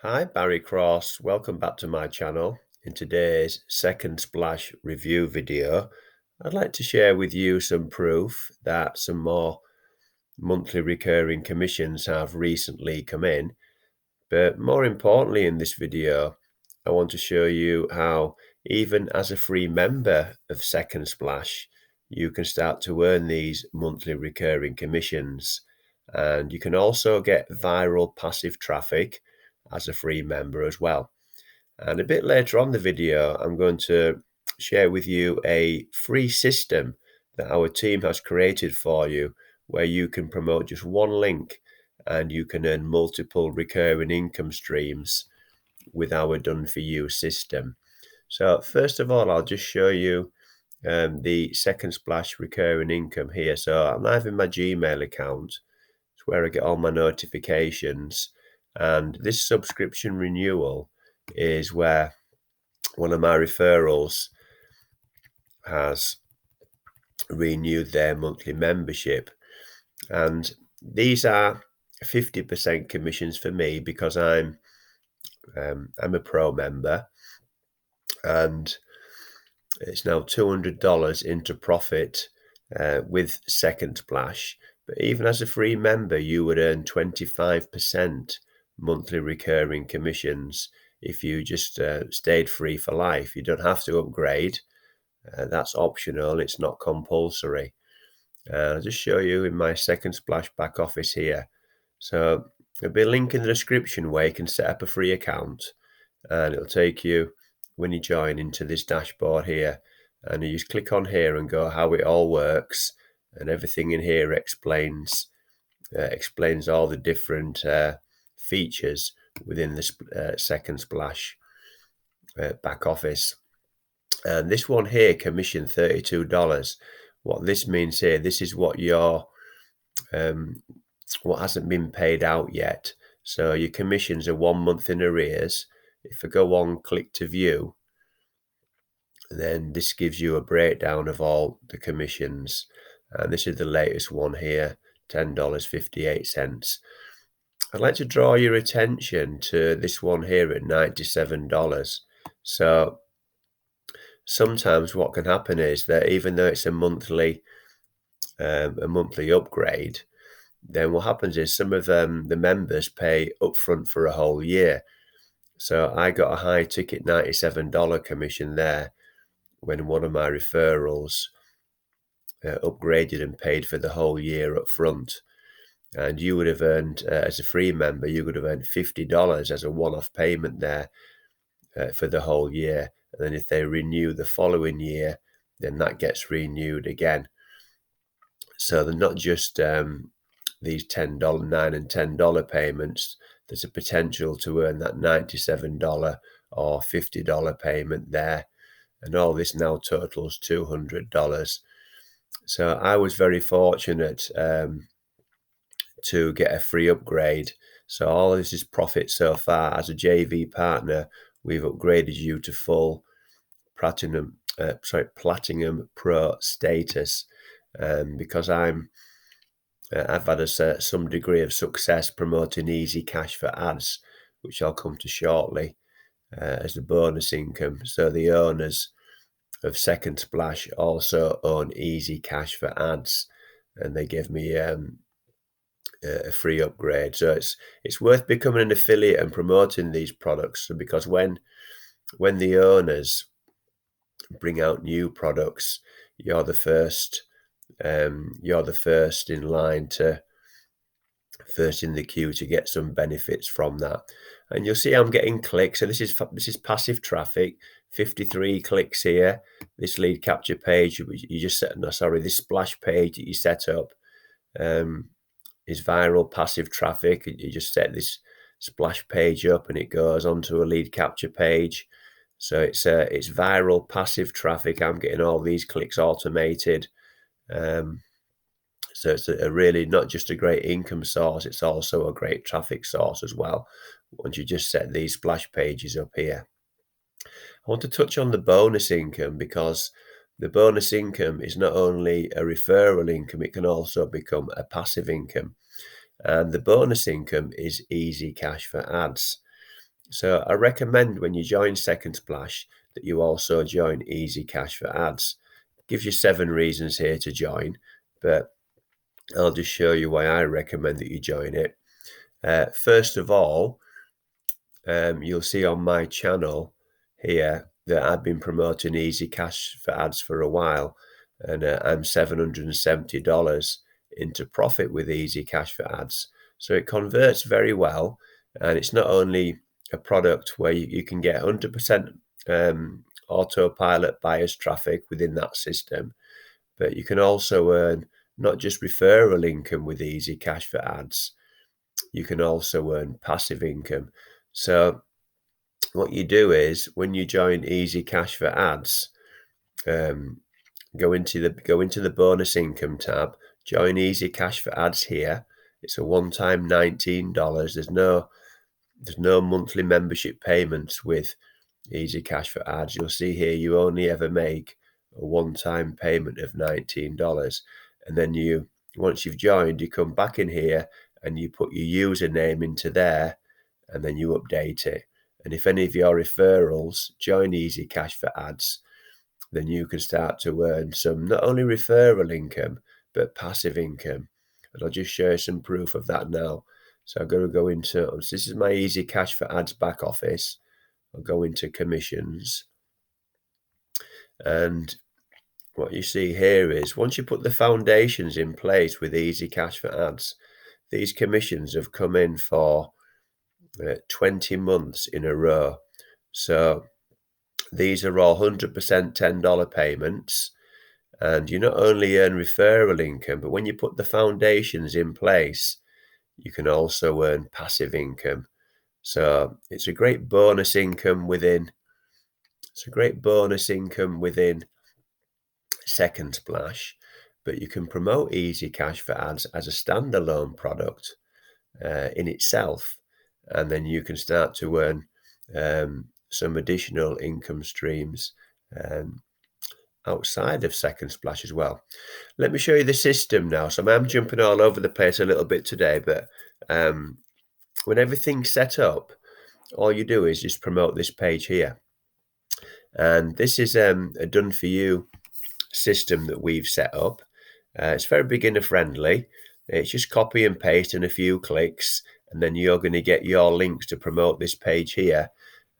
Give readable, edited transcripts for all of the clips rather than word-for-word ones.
Hi, Barry Cross. Welcome back to my channel. In today's second splash review video, I'd like to share with you some proof that some more monthly recurring commissions have recently come in. But more importantly, in this video, I want to show you how, even as a free member of Second Splash, you can start to earn these monthly recurring commissions. And you can also get viral passive traffic as a free member as well. And a bit later on the video, I'm going to share with you a free system that our team has created for you, where you can promote just one link and you can earn multiple recurring income streams with our done for you system. So first of all, I'll just show you the Second Splash recurring income here. So I'm live in my Gmail account. It's where I get all my notifications. And this subscription renewal is where one of my referrals has renewed their monthly membership. And these are 50% commissions for me because I'm a pro member, and it's now $200 into profit with Second Splash. But even as a free member, you would earn 25% monthly recurring commissions if you just stayed free for life. You don't have to upgrade. That's optional. It's not compulsory. I'll just show you in my Second Splash back office here. So there'll be a link in the description where you can set up a free account, and it'll take you, when you join, into this dashboard here, and you just click on here and go how it all works, and everything in here explains all the different features within the Second Splash back office. And this one here, commission $32. What this means here, this is what your what hasn't been paid out yet. So your commissions are 1 month in arrears. If I go on, click to view, then this gives you a breakdown of all the commissions. And this is the latest one here, $10.58. I'd like to draw your attention to this one here at $97. So sometimes what can happen is that even though it's a monthly upgrade, then what happens is some of the members pay upfront for a whole year. So I got a high ticket $97 commission there when one of my referrals upgraded and paid for the whole year up front. And you would have earned, as a free member, you would have earned $50 as a one-off payment there for the whole year. And then if they renew the following year, then that gets renewed again. So they're not just these $10, $9 and $10 payments. There's a potential to earn that $97 or $50 payment there. And all this now totals $200. So I was very fortunate to get a free upgrade. So all this is profit so far. As a JV partner, we've upgraded you to full platinum pro status, because I've had some degree of success promoting easy cash for ads, which I'll come to shortly, as the bonus income. So the owners of Second Splash also own easy cash for ads, and they give me a free upgrade. So it's worth becoming an affiliate and promoting these products, because when the owners bring out new products, you're the first in line to first in the queue to get some benefits from that. And you'll see I'm getting clicks. So this is passive traffic. 53 clicks here. This lead capture page you just set. No, sorry, this splash page that you set up is viral passive traffic. You just set this splash page up, and it goes onto a lead capture page. So it's viral passive traffic. I'm getting all these clicks automated. So it's a really not just a great income source, it's also a great traffic source as well, once you just set these splash pages up here. I want to touch on the bonus income, because the bonus income is not only a referral income, it can also become a passive income. And the bonus income is easy cash for ads. So I recommend when you join Second Splash that you also join Easy Cash for Ads. It gives you 7 reasons here to join, but I'll just show you why I recommend that you join it. First of all, you'll see on my channel here that I've been promoting Easy Cash for Ads for a while, and I'm $770 into profit with Easy Cash for Ads. So it converts very well, and it's not only a product where you can get 100% autopilot buyers traffic within that system, but you can also earn not just referral income with Easy Cash for Ads, you can also earn passive income. So what you do is when you join Easy Cash for Ads, go into the bonus income tab, join Easy Cash for Ads here. It's a one-time $19. There's no monthly membership payments with Easy Cash for Ads. You'll see here you only ever make a one-time payment of $19, and then once you've joined, you come back in here and you put your username into there, and then you update it. And if any of your referrals join Easy Cash for Ads, then you can start to earn some not only referral income, but passive income. And I'll just show you some proof of that now. So I'm going to go into, this is my Easy Cash for Ads back office. I'll go into commissions. And what you see here is once you put the foundations in place with Easy Cash for Ads, these commissions have come in for 20 months in a row. So these are all 100% $10 payments, and you not only earn referral income, but when you put the foundations in place, you can also earn passive income. So it's a great bonus income within Second Splash, but you can promote Easy Cash for Ads as a standalone product in itself, and then you can start to earn some additional income streams outside of Second Splash as well. Let me show you the system now. So I'm jumping all over the place a little bit today, but when everything's set up, all you do is just promote this page here. And this is a done for you system that we've set up. It's very beginner friendly. It's just copy and paste in a few clicks, and then you're going to get your links to promote this page here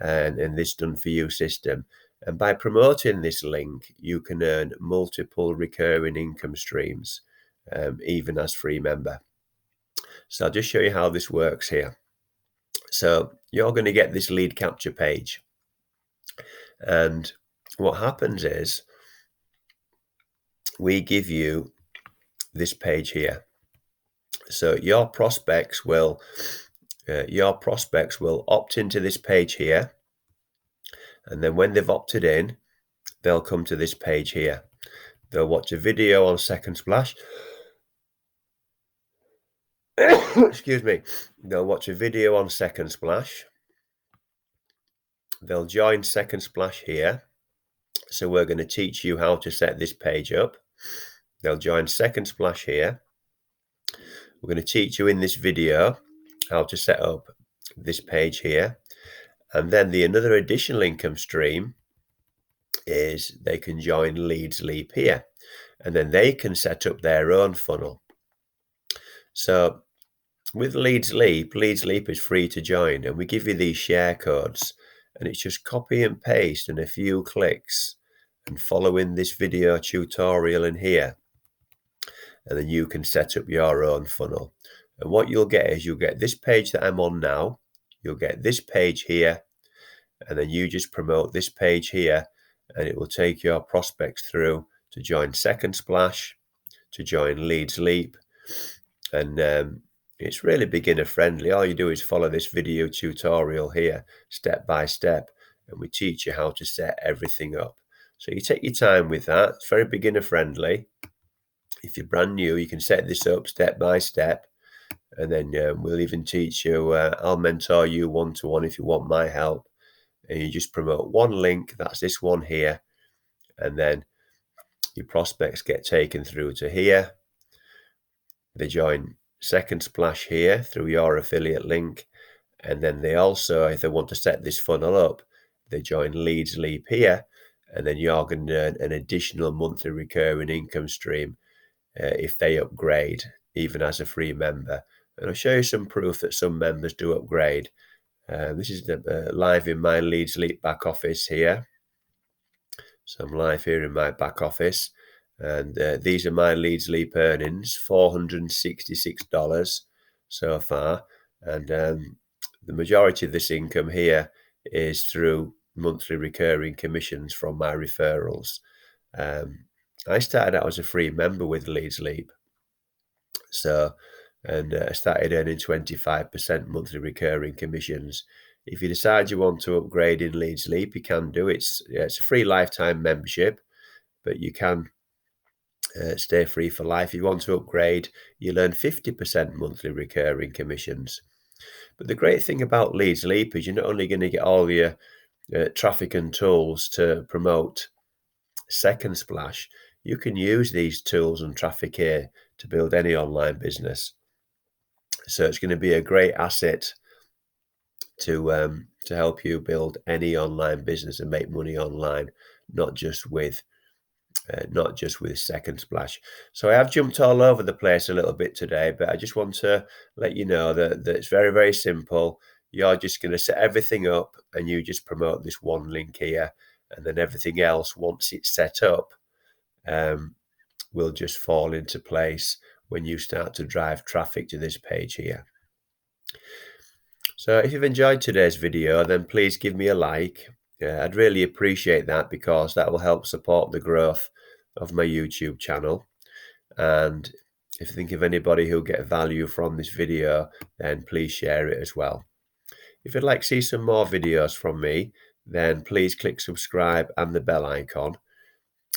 and in this done for you system. And by promoting this link, you can earn multiple recurring income streams, even as free member. So I'll just show you how this works here. So you're going to get this lead capture page. And what happens is we give you this page here. So your prospects will opt into this page here. And then when they've opted in, they'll come to this page here. They'll watch a video on Second Splash. Excuse me. They'll watch a video on Second Splash. They'll join Second Splash here. So we're going to teach you how to set this page up. They'll join Second Splash here. We're going to teach you in this video how to set up this page here. And then another additional income stream is they can join Leads Leap here. And then they can set up their own funnel. So with Leads Leap is free to join, and we give you these share codes, and it's just copy and paste in a few clicks and following this video tutorial in here, and then you can set up your own funnel. And what you'll get is you'll get this page that I'm on now, you'll get this page here, and then you just promote this page here, and it will take your prospects through to join Second Splash, to join Leads Leap, and it's really beginner friendly. All you do is follow this video tutorial here step by step, and we teach you how to set everything up. So you take your time with that. It's very beginner friendly. If you're brand new, you can set this up step by step, and then we'll even teach you. I'll mentor you one-to-one if you want my help, and you just promote one link. That's this one here, and then your prospects get taken through to here. They join Second Splash here through your affiliate link, And then they also, if they want to set this funnel up, they join Leads Leap here, and then you're going to earn an additional monthly recurring income stream if they upgrade, even as a free member. And I'll show you some proof that some members do upgrade. This is live in my Leads Leap back office here. So I'm live here in my back office, and these are my Leads Leap earnings, $466 so far. And the majority of this income here is through monthly recurring commissions from my referrals. I started out as a free member with Leads Leap. So, and I started earning 25% monthly recurring commissions. If you decide you want to upgrade in Leads Leap, you can do it. It's a free lifetime membership, but you can stay free for life. If you want to upgrade, you'll earn 50% monthly recurring commissions. But the great thing about Leads Leap is you're not only going to get all your traffic and tools to promote Second Splash, you can use these tools and traffic here to build any online business. So it's going to be a great asset to help you build any online business and make money online, not just with Second Splash. So I have jumped all over the place a little bit today, but I just want to let you know that it's very, very simple. You're just going to set everything up and you just promote this one link here, and then everything else, once it's set up, will just fall into place when you start to drive traffic to this page here. So if you've enjoyed today's video, then please give me a like. I'd really appreciate that, because that will help support the growth of my YouTube channel. And if you think of anybody who'll get value from this video, then please share it as well. If you'd like to see some more videos from me, then please click subscribe and the bell icon,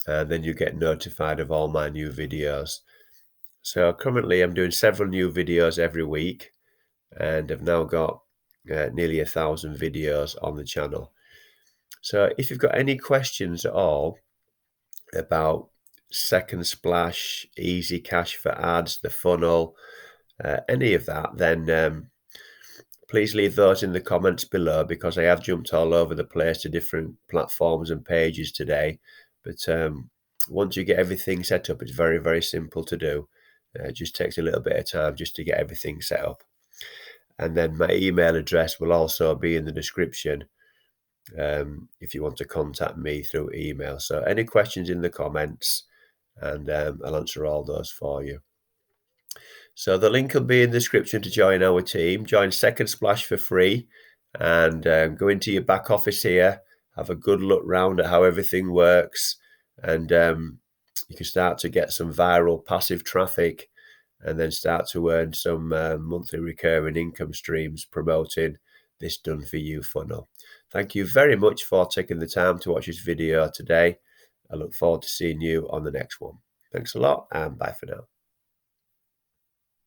and then you get notified of all my new videos. So currently I'm doing several new videos every week, and I've now got nearly 1,000 videos on the channel. So if you've got any questions at all about Second Splash, Easy Cash for ads, the funnel, any of that, then please leave those in the comments below, because I have jumped all over the place to different platforms and pages today. But once you get everything set up, it's very, very simple to do. It just takes a little bit of time just to get everything set up. And then my email address will also be in the description if you want to contact me through email. So any questions in the comments, and I'll answer all those for you. So the link will be in the description to join our team. Join Second Splash for free, and go into your back office here, have a good look round at how everything works, and you can start to get some viral passive traffic, and then start to earn some monthly recurring income streams promoting this done for you funnel. Thank you very much for taking the time to watch this video today. I look forward to seeing you on the next one. Thanks a lot, and bye for now.